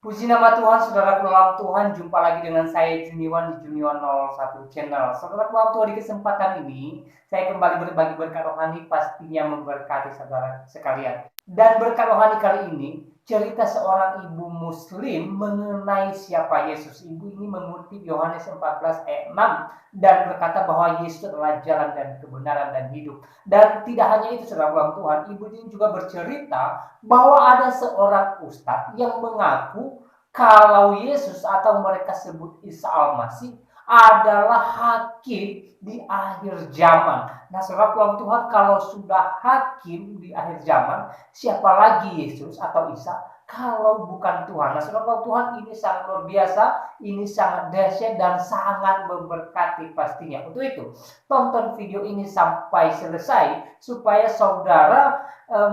Puji nama Tuhan, saudara dalam Tuhan, jumpa lagi dengan saya Juniwan di Juniwan 01 Channel. Saudara dalam Tuhan, di kesempatan ini, saya kembali berbagi berkat rohani pastinya memberkati saudara sekalian. Dan berkat rohani kali ini, cerita seorang ibu muslim mengenai siapa Yesus. Ibu ini mengutip Yohanes 14 ayat 6 dan berkata bahwa Yesus adalah jalan dan kebenaran dan hidup. Dan tidak hanya itu, saudara dalam Tuhan, ibu ini juga bercerita bahwa ada seorang ustadz yang mengaku kalau Yesus atau mereka sebut Isa Al-Masih adalah hakim di akhir zaman. Nah, saudara Tuhan, kalau sudah hakim di akhir zaman, siapa lagi Yesus atau Isa kalau bukan Tuhan? Nah, saudara Tuhan, ini sangat luar biasa, ini sangat dahsyat dan sangat memberkati pastinya. Untuk itu, tonton video ini sampai selesai supaya saudara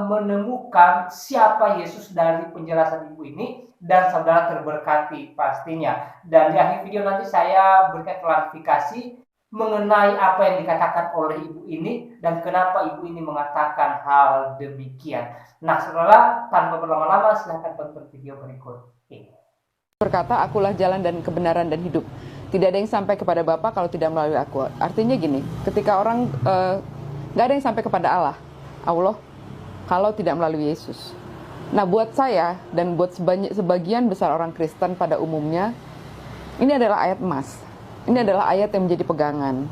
menemukan siapa Yesus dari penjelasan ibu ini dan saudara terberkati pastinya. Dan di akhir video nanti saya berikan klarifikasi mengenai apa yang dikatakan oleh ibu ini dan kenapa ibu ini mengatakan hal demikian. Nah, saudara, tanpa berlama-lama silahkan tonton video berikut ini. Berkata, akulah jalan dan kebenaran dan hidup. Tidak ada yang sampai kepada Bapa kalau tidak melalui aku. Artinya gini, ketika orang gak ada yang sampai kepada Allah kalau tidak melalui Yesus. Nah, buat saya dan buat sebagian besar orang Kristen pada umumnya, ini adalah ayat emas. Ini adalah ayat yang menjadi pegangan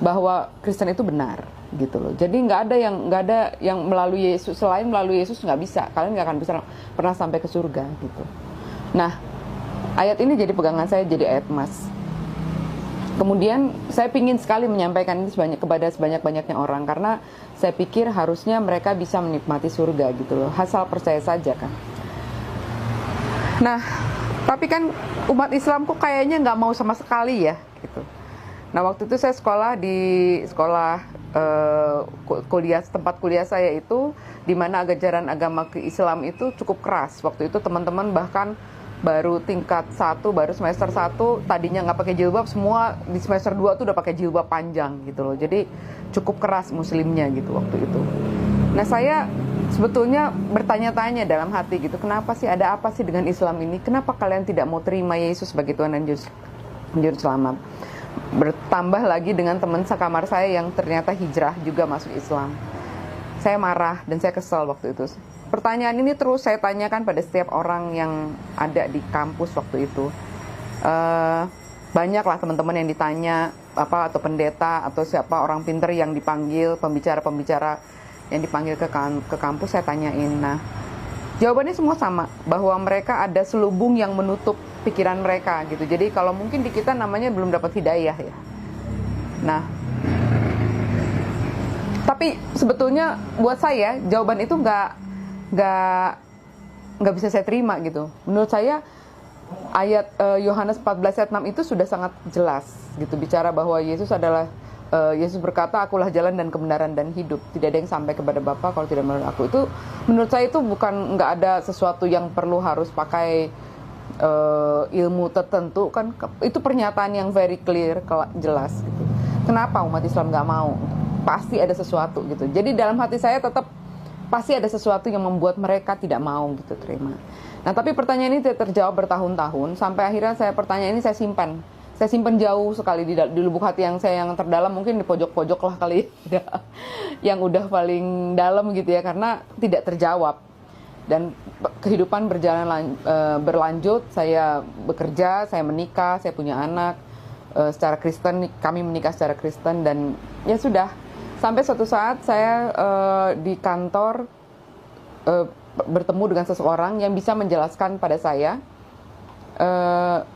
bahwa Kristen itu benar, gitu loh. Jadi nggak ada yang melalui Yesus, selain melalui Yesus nggak bisa. Kalian nggak akan bisa pernah sampai ke surga, gitu. Nah, ayat ini jadi pegangan saya, jadi ayat emas. Kemudian saya ingin sekali menyampaikan ini kepada sebanyak-banyaknya orang, karena saya pikir harusnya mereka bisa menikmati surga, gitu loh. Asal percaya saja kan. Nah, tapi kan umat Islam kok kayaknya nggak mau sama sekali ya, gitu. Nah, waktu itu saya sekolah di tempat kuliah saya itu, di mana ajaran agama Islam itu cukup keras. Waktu itu teman-teman bahkan baru tingkat 1, baru semester 1, tadinya nggak pakai jilbab, semua di semester 2 tuh udah pakai jilbab panjang, gitu loh. Jadi cukup keras muslimnya gitu waktu itu. Nah, saya sebetulnya bertanya-tanya dalam hati gitu, kenapa sih, ada apa sih dengan Islam ini? Kenapa kalian tidak mau terima Yesus sebagai Tuhan dan Juru Selamat? Bertambah lagi dengan teman sekamar saya yang ternyata hijrah juga masuk Islam. Saya marah dan saya kesal waktu itu. Pertanyaan ini terus saya tanyakan pada setiap orang yang ada di kampus waktu itu. Banyaklah teman-teman yang ditanya, atau pendeta atau siapa orang pinter yang dipanggil, pembicara-pembicara yang dipanggil ke kampus, saya tanyain. Nah, jawabannya semua sama, bahwa mereka ada selubung yang menutup pikiran mereka gitu. Jadi kalau mungkin di kita namanya belum dapat hidayah ya. Nah, tapi sebetulnya buat saya jawaban itu nggak bisa saya terima gitu. Menurut saya ayat Yohanes 14 ayat 6 itu sudah sangat jelas gitu, bicara bahwa Yesus berkata, akulah jalan dan kebenaran dan hidup. Tidak ada yang sampai kepada Bapa kalau tidak melalui aku. Itu menurut saya itu bukan, nggak ada sesuatu yang perlu harus pakai ilmu tertentu kan. Itu pernyataan yang very clear, jelas gitu. Kenapa umat Islam nggak mau? Pasti ada sesuatu gitu. Jadi dalam hati saya tetap pasti ada sesuatu yang membuat mereka tidak mau gitu terima. Nah, tapi pertanyaan ini tidak terjawab bertahun-tahun, sampai akhirnya pertanyaan ini saya simpan jauh sekali di lubuk hati yang terdalam, mungkin di pojok-pojok lah kali ya, yang udah paling dalam gitu ya, karena tidak terjawab. Dan kehidupan berlanjut, saya bekerja, saya menikah, saya punya anak secara Kristen, kami menikah secara Kristen, dan ya sudah, sampai suatu saat saya di kantor bertemu dengan seseorang yang bisa menjelaskan pada saya,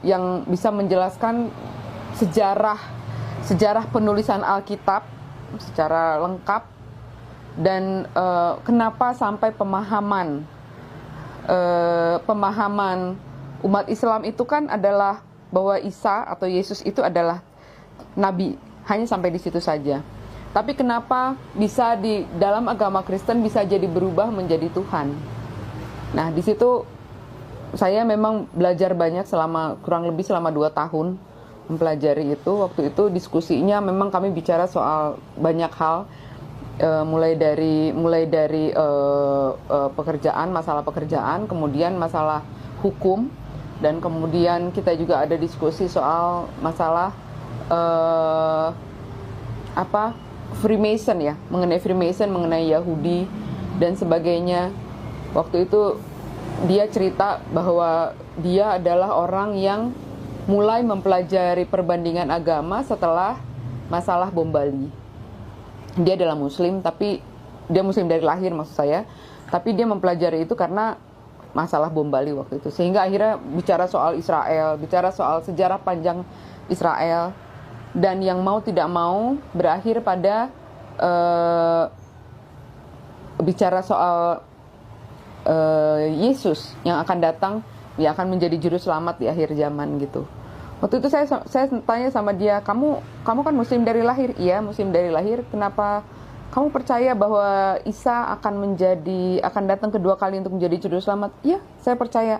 yang bisa menjelaskan sejarah penulisan Alkitab secara lengkap, dan kenapa sampai pemahaman umat Islam itu kan adalah bahwa Isa atau Yesus itu adalah nabi, hanya sampai di situ saja. Tapi kenapa bisa di dalam agama Kristen bisa jadi berubah menjadi Tuhan? Nah, di situ saya memang belajar banyak kurang lebih selama 2 tahun mempelajari itu. Waktu itu diskusinya memang kami bicara soal banyak hal, mulai dari pekerjaan, masalah pekerjaan, kemudian masalah hukum, Dan kemudian kita juga ada diskusi soal masalah Freemason ya, mengenai Freemason, mengenai Yahudi dan sebagainya. Waktu itu dia cerita bahwa dia adalah orang yang mulai mempelajari perbandingan agama setelah masalah bom Bali. Dia adalah Muslim, tapi dia Muslim dari lahir maksud saya, tapi dia mempelajari itu karena masalah bom Bali waktu itu. Sehingga akhirnya bicara soal Israel, bicara soal sejarah panjang Israel, dan yang mau tidak mau berakhir pada bicara soal Yesus yang akan datang, yang akan menjadi juru selamat di akhir zaman gitu. Waktu itu saya tanya sama dia, kamu kan Muslim dari lahir? Iya, Muslim dari lahir. Kenapa kamu percaya bahwa Isa akan datang kedua kali untuk menjadi juru selamat? Iya, saya percaya.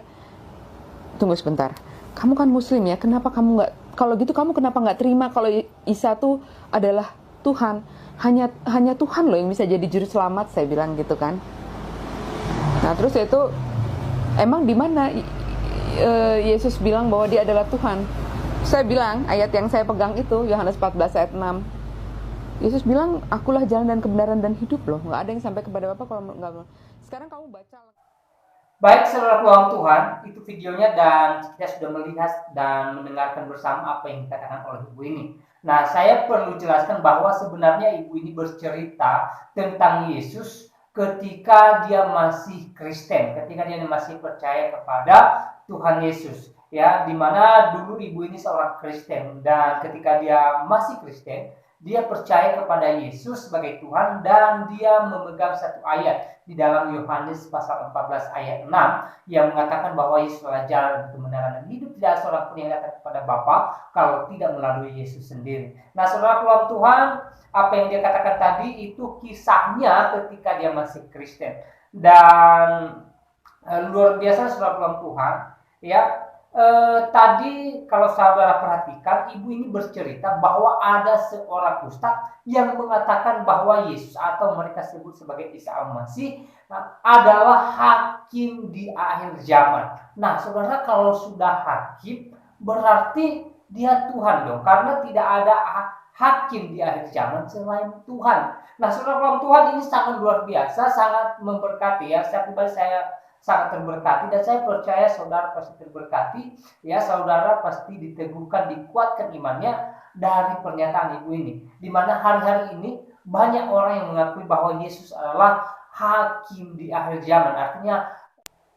Tunggu sebentar. Kamu kan Muslim ya, kenapa kamu nggak, kalau gitu kamu kenapa nggak terima kalau Isa tuh adalah Tuhan? Hanya Tuhan loh yang bisa jadi juru selamat, saya bilang gitu kan. Nah terus itu, emang di mana Yesus bilang bahwa dia adalah Tuhan? Saya bilang ayat yang saya pegang itu Yohanes 14 ayat 6. Yesus bilang, akulah jalan dan kebenaran dan hidup loh. Nggak ada yang sampai kepada Bapa kalau nggak. Sekarang kamu baca. Baik, saudara peluang Tuhan, itu videonya dan kita sudah melihat dan mendengarkan bersama apa yang dikatakan oleh ibu ini. Nah, saya perlu jelaskan bahwa sebenarnya ibu ini bercerita tentang Yesus ketika dia masih Kristen, ketika dia masih percaya kepada Tuhan Yesus. Ya, dimana dulu ibu ini seorang Kristen dan ketika dia masih Kristen, dia percaya kepada Yesus sebagai Tuhan dan dia memegang satu ayat di dalam Yohanes pasal 14 ayat 6 yang mengatakan bahwa Yesus adalah jalan kebenaran dan hidup, tidak seorang pun yang datang kepada Bapa kalau tidak melalui Yesus sendiri. Nah, saudara keluar Tuhan, apa yang dia katakan tadi itu kisahnya ketika dia masih Kristen dan luar biasa saudara keluar Tuhan ya. Tadi kalau saudara perhatikan, ibu ini bercerita bahwa ada seorang ustadz yang mengatakan bahwa Yesus atau mereka sebut sebagai Isa Al-Masih adalah hakim di akhir zaman. Nah, saudara, kalau sudah hakim berarti dia Tuhan dong, karena tidak ada hakim di akhir zaman selain Tuhan. Nah, saudara, Tuhan ini sangat luar biasa, sangat memberkati ya. Saya sangat terberkati dan saya percaya saudara pasti terberkati ya. Saudara pasti diteguhkan, dikuatkan imannya dari pernyataan ibu ini, di mana hari-hari ini banyak orang yang mengakui bahwa Yesus adalah hakim di akhir zaman, artinya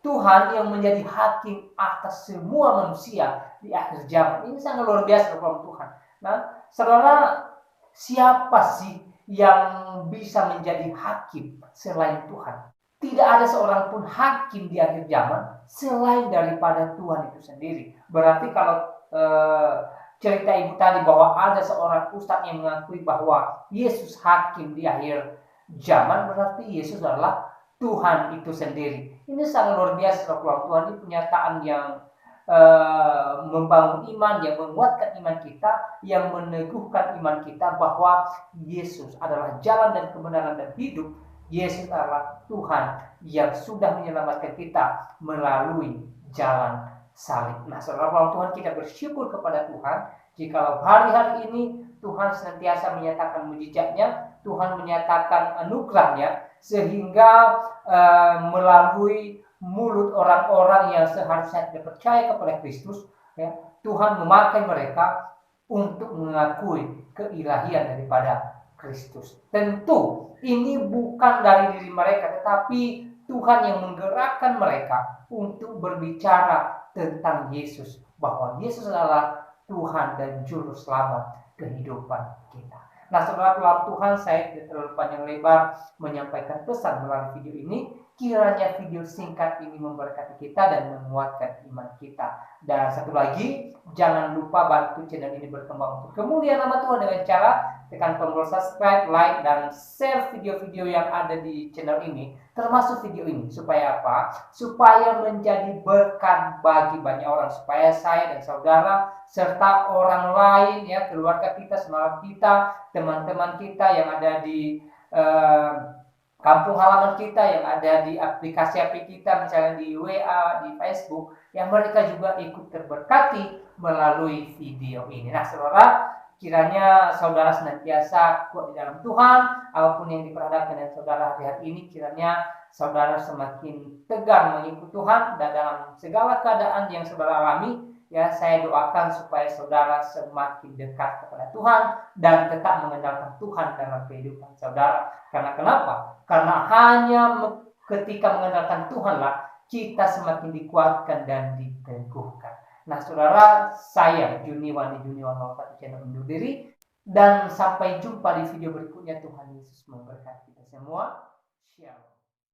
Tuhan yang menjadi hakim atas semua manusia di akhir zaman. Ini sangat luar biasa dalam Tuhan. Nah, saudara, siapa sih yang bisa menjadi hakim selain Tuhan? Tidak ada seorang pun hakim di akhir zaman selain daripada Tuhan itu sendiri. Berarti kalau cerita ibu tadi bahwa ada seorang ustadz yang mengakui bahwa Yesus hakim di akhir zaman, berarti Yesus adalah Tuhan itu sendiri. Ini sangat luar biasa kalau Tuhan, ini pernyataan yang membangun iman, yang menguatkan iman kita, yang meneguhkan iman kita bahwa Yesus adalah jalan dan kebenaran dan hidup. Yesus adalah Tuhan yang sudah menyelamatkan kita melalui jalan salib. Nah, saudara Tuhan, kita bersyukur kepada Tuhan jikalau hari-hari ini Tuhan senantiasa menyatakan mujizatnya, Tuhan menyatakan anugerahnya, sehingga melalui mulut orang-orang yang seharusnya tidak percaya kepada Kristus, ya, Tuhan memakai mereka untuk mengakui keilahian daripada Kristus. Tentu ini bukan dari diri mereka, tetapi Tuhan yang menggerakkan mereka untuk berbicara tentang Yesus, bahwa Yesus adalah Tuhan dan Juru Selamat kehidupan kita. Nah, saudara Tuhan, saya tidak terlalu panjang lebar menyampaikan pesan melalui video ini. Kiranya video singkat ini memberkati kita dan menguatkan iman kita. Dan satu lagi, jangan lupa bantu channel ini berkembang untuk kemuliaan nama Tuhan dengan cara tekan tombol subscribe, like, dan share video-video yang ada di channel ini, termasuk video ini. Supaya apa? Supaya menjadi berkat bagi banyak orang, supaya saya dan saudara serta orang lain, ya, keluarga kita, saudara kita, teman-teman kita yang ada di kampung halaman kita yang ada di aplikasi kita, misalnya di WA, di Facebook, yang mereka juga ikut terberkati melalui video ini. Nah, saudara, kiranya saudara senantiasa kuat di dalam Tuhan, apapun yang diperhadapkan dengan saudara hari-hari ini, kiranya saudara semakin tegar mengikut Tuhan, dan dalam segala keadaan yang saudara alami, ya, saya doakan supaya saudara semakin dekat kepada Tuhan dan tetap mengandalkan Tuhan dalam kehidupan saudara. Karena kenapa? Karena hanya ketika mengandalkan Tuhanlah kita semakin dikuatkan dan diteguhkan. Nah, saudara, saya Juniwan di Juniwan 01 Channel undur diri, dan sampai jumpa di video berikutnya. Tuhan Yesus memberkati kita semua. Shalom.